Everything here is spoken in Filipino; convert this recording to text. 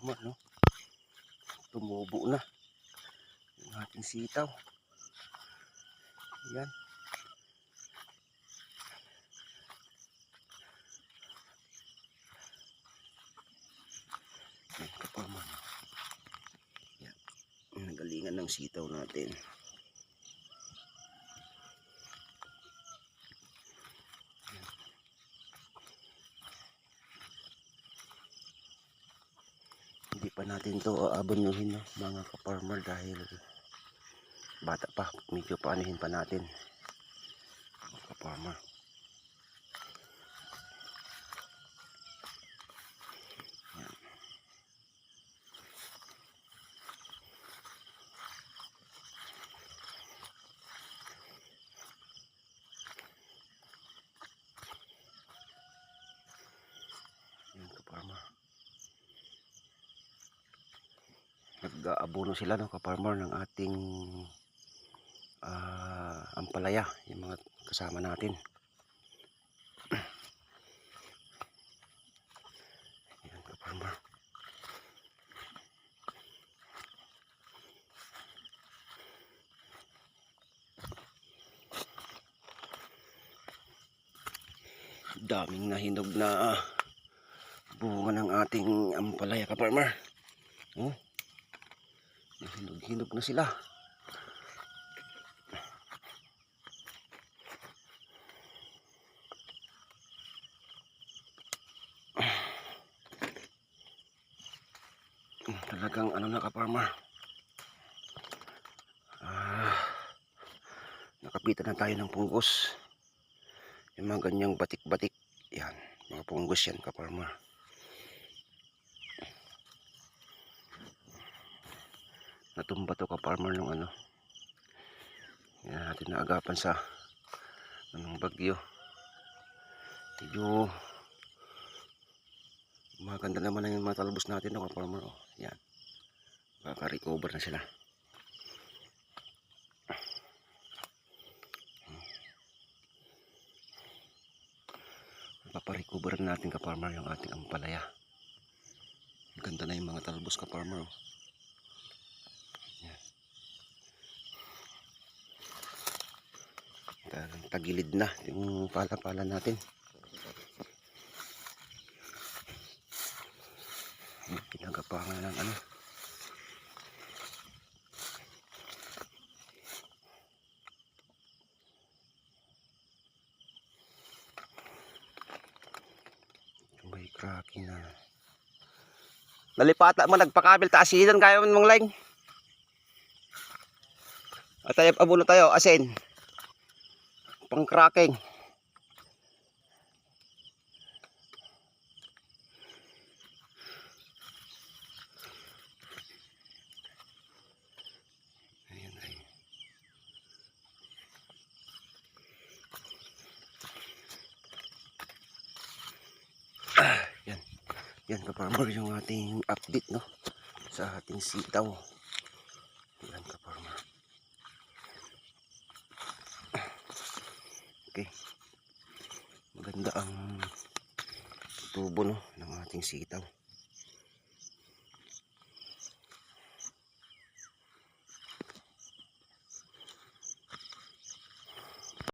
kaparmer, no? Tumubo na yung ating sitaw. Yan. Yan kaparmer. Yan. Nagalingan ng sitaw natin. Hindi pa natin to aabunuhin, no, mga kaparmer, dahil bata pa, medyo paanihin pa natin mga kaparmer. Yan. Yan kaparmer. Nag-aabono sila, no, kaparmer, ng ating ampalaya, yung mga kasama natin. Yan kaparmer. Daming nahinog na bunga ng ating ampalaya kaparmer. Oh, nahinog-hinog na sila. Talagang ano na kaparmer, nakapitan na tayo ng punggos. Yung mga ganyang batik-batik, yan, mga punggos yan kaparmer. Natumba to kaparmer nung ano, yan natin naagapan sa anong bagyo. Medyo maganda naman ang mga talbos natin, no, kaparmer. Oh, yan, kaka-recover na sila. Paparecover natin kaparmer yung ating ampalaya. Ganda na yung mga talbos kaparmer. Oh. Tagilid na yung pala-pala natin. Pinagapangan ng ano. May cracking na. Nalipata mo, nagpakabil ta asinan kaya mong line. At tayo abuno tayo asin. Pang cracking. Ayan ay. Yan. Yan kaparmer yung ating update, no, sa ating sitaw. Yan kaparmer. Okay. Maganda ang tubo, no, ng ating sitaw.